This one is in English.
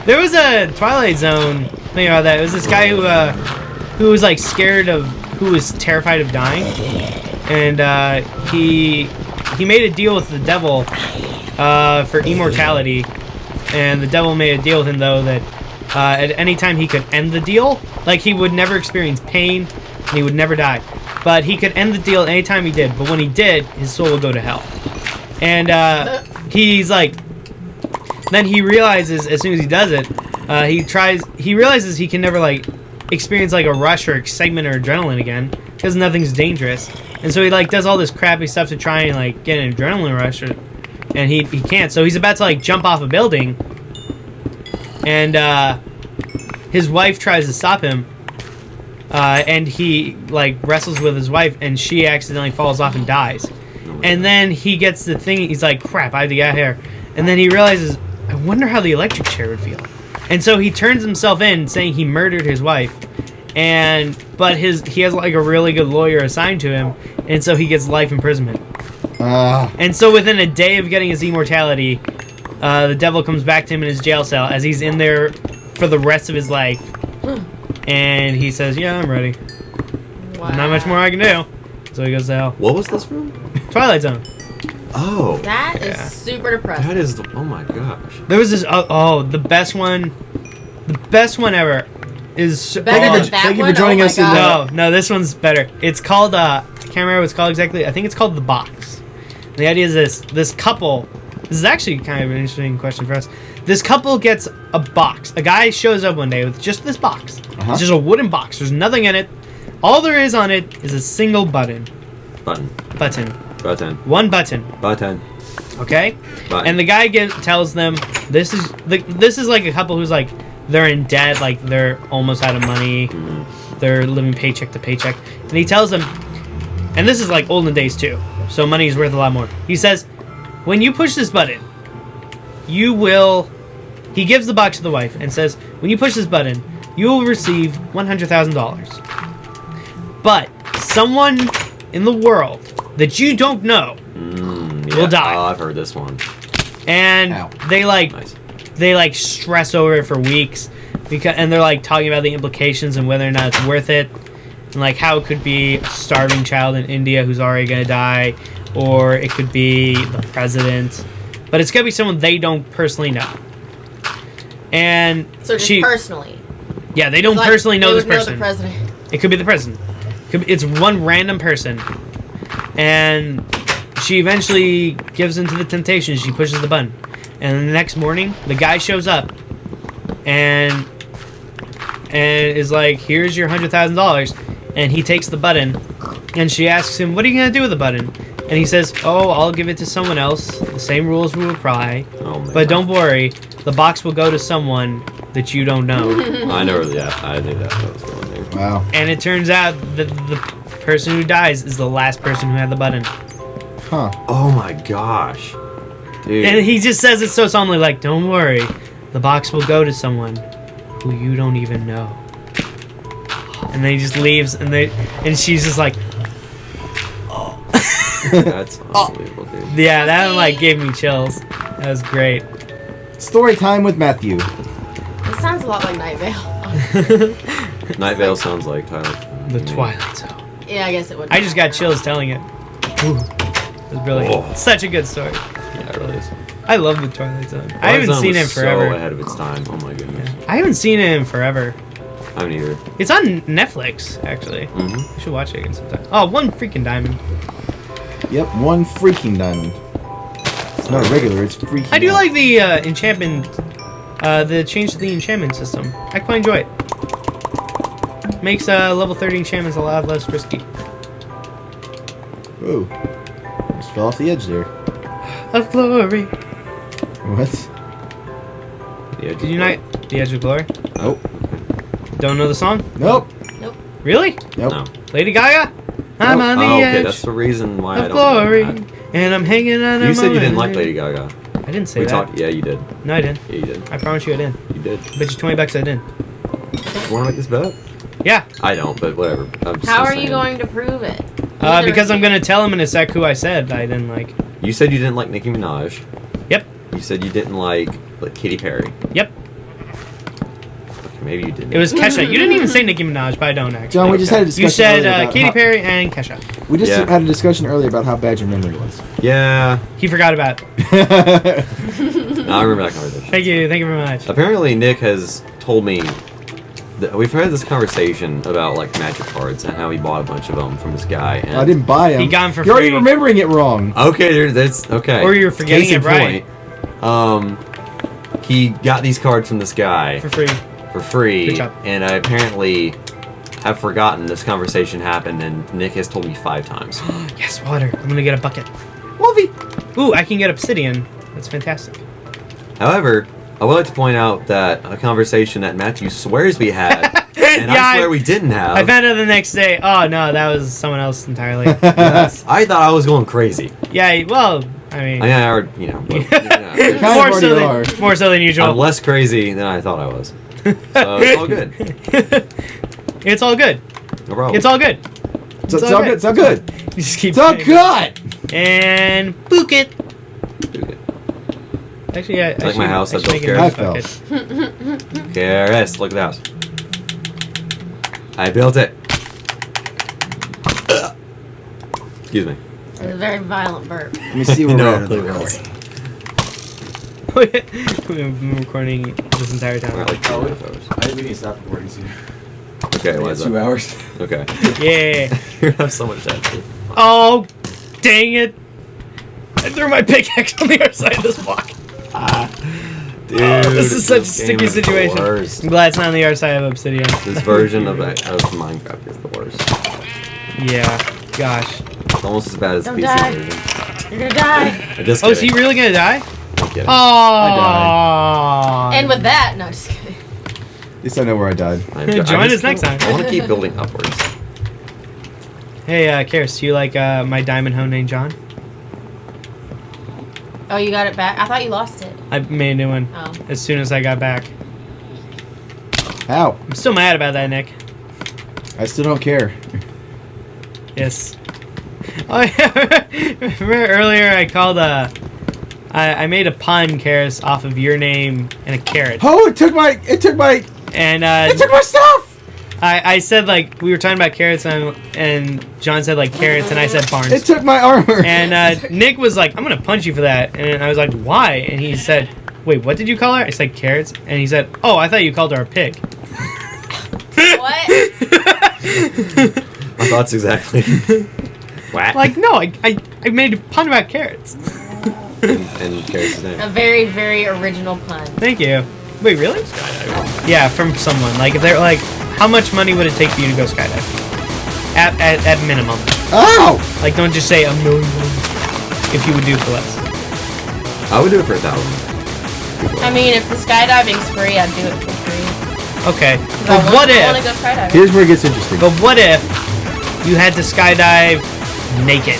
There was a Twilight Zone thing about that. It was this guy who was like who was terrified of dying, and he made a deal with the devil for immortality, and the devil made a deal with him though that at any time he could end the deal, like he would never experience pain and he would never die, but he could end the deal anytime he did. But when he did, his soul would go to hell. And he's like, then he realizes as soon as he does it, he realizes he can never like experience like a rush or excitement or adrenaline again because nothing's dangerous. And so he like does all this crappy stuff to try and like get an adrenaline rush, and he can't. So he's about to like jump off a building, and his wife tries to stop him, and he like wrestles with his wife, and she accidentally falls off and dies. And then he gets the thing, he's like, crap, I have to get out of here. And then he realizes, I wonder how the electric chair would feel. And so he turns himself in, saying he murdered his wife. But he has like a really good lawyer assigned to him, and so he gets life imprisonment. And so within a day of getting his immortality, the devil comes back to him in his jail cell as he's in there for the rest of his life. And he says, yeah, I'm ready. Wow. Not much more I can do. So he goes to hell. What was this from? Twilight Zone. Oh. That is super depressing. That is oh my gosh. There was this, the best one ever is... Thank you for joining us. No, this one's better. It's called, I can't remember what it's called exactly. I think it's called The Box. And the idea is this couple, this is actually kind of an interesting question for us. This couple gets a box. A guy shows up one day with just this box. It's just a wooden box. There's nothing in it. All there is on it is a single button. Button. One button. Okay? Button. And the guy tells them this is like a couple who's like they're in debt, like they're almost out of money. They're living paycheck to paycheck. And he tells them, and this is like olden days too, so money is worth a lot more. He says, when you push this button, you will... He gives the box to the wife and says, when you push this button, you will receive $100,000. But someone in the world that you don't know will die. Oh, I've heard this one. And they like stress over it for weeks and they're like talking about the implications and whether or not it's worth it, and like how it could be a starving child in India who's already gonna die, or it could be the president, but it's gonna be someone they don't personally know. And so just personally. Yeah, they don't personally know this person. Know the president. It could be the president. It's one random person. And she eventually gives into the temptation. She pushes the button. And the next morning, the guy shows up and is like, here's your $100,000. And he takes the button. And she asks him, what are you going to do with the button? And he says, oh, I'll give it to someone else. The same rules will apply. But don't worry, the box will go to someone that you don't know. I know, I knew that was going there. Wow. And it turns out that the person who dies is the last person who had the button. Huh. Oh my gosh. Dude. And he just says it so solemnly, like, don't worry, the box will go to someone who you don't even know. And then he just leaves, and she's just like, oh. That's unbelievable, dude. Yeah, that one, like, gave me chills. That was great. Story time with Matthew. It sounds a lot like Night Vale. Night Vale sounds like The Twilight Zone. Yeah, I guess it would. I just got chills telling it. Ooh. It was really such a good story. Yeah, it really is. I love the Twilight Zone. I haven't seen it in forever. So ahead of its time. Oh my goodness. Yeah. I haven't seen it in forever. I haven't either. It's on Netflix, actually. You should watch it again sometime. Oh, one freaking diamond. Yep, one freaking diamond. It's not a regular, it's freaking. I do like the enchantment, the change to the enchantment system. I quite enjoy it. Makes level 30 enchantments a lot less risky. Ooh. Just fell off the edge there. Of glory. What? Did you not? The Edge of Glory? Nope. Don't know the song? Nope. Nope. Really? Nope. No. Lady Gaga? I'm on the edge. Okay, that's the reason why I of don't glory, know that. and I'm hanging on. You said you didn't like Lady Gaga. I didn't say that. Yeah, you did. No, I didn't. Yeah, you did. I promise you I didn't. You did. Bet you $20 I didn't. You want to make this bet? Yeah. I don't, but whatever. How are you going to prove it? Because I'm going to tell him in a sec who I said I didn't like. You said you didn't like Nicki Minaj. Yep. You said you didn't like Katy Perry. Yep. Maybe you didn't. It was Kesha. You didn't even say Nicki Minaj, but I don't actually. John, we just had a discussion. You said earlier about Katy how- Perry and Kesha. We just Yeah. had a discussion earlier about how bad your memory was. Yeah. He forgot about it. No, I remember that conversation. Thank you very much. Apparently, Nick has told me that we've had this conversation about like magic cards and how he bought a bunch of them from this guy. And I didn't buy him. He got 'em for You're already free. remembering it wrong. Okay, that's okay. Or you're forgetting Case in it right. point, he got these cards from this guy For free. for free, Good job. and I apparently have forgotten this conversation happened, and Nick has told me 5 times. Yes, water. I'm gonna get a bucket. Wolfie. Ooh, I can get obsidian. That's fantastic. However, I would like to point out that a conversation that Matthew swears we had, and Yeah, I swear we didn't have. I found out the next day. Oh no, that was someone else entirely. Yes, I thought I was going crazy. Yeah, well, I mean, I already, you know, but, Kind of more so already than more so than usual. I'm less crazy than I thought I was. So it's all good. It's all good. No problem. It's all good. It's all good. It's all good. You just keep It's all saying good. it. And book it. Actually, I Like should, my house, I I should make built a I bucket. KRS, look at that. I built it. Excuse me. It was a very violent burp. Let me see where No, we're at. please. We've been recording this entire time. Alright, like 2 photos. I think we need to stop recording soon. Okay, why is 2 that? hours. Okay. Yeah. You have so much time. Oh, dang it! I threw my pickaxe on the other side of this block. Dude, This is such a game sticky is the situation. worst. I'm glad it's not on the other side of obsidian. This version of Minecraft is the worst. Yeah. Gosh. It's almost as bad as the Don't PC die. version. You're gonna die. I'm just Oh, is he kidding. really gonna die? I'm kidding. Oh. And with that, no, just kidding. At least I know where I died. Join us just next time. I want to keep building upwards. Hey, Karis, do you like my diamond hoe named John? Oh, you got it back? I thought you lost it. I made a new one Oh. as soon as I got back. How? I'm still mad about that, Nick. I still don't care. Yes. Oh, yeah. Remember earlier I called I made a pun, Karis, off of your name and a carrot. Oh, it took my And stuff. I said like we were talking about carrots and John said like carrots and I said barns. It took my armor. And Nick was like, I'm gonna punch you for that. And I was like, why? And he said, wait, what did you call her? I said carrots. And he said, oh, I thought you called her a pig. What? My thoughts exactly. What? Like, no, I made a pun about carrots. and Karis' name. A very, very original pun. Thank you. Wait, really? Yeah, from someone. Like, if they're like, how much money would it take for you to go skydiving? At minimum. Ow! Like, don't just say $1 million if you would do for less. I would do it for 1,000. I mean, if the skydiving's free, I'd do it for free. Okay. 'Cause But I what want to go if? skydiving. Here's where it gets interesting. But what if you had to skydive naked?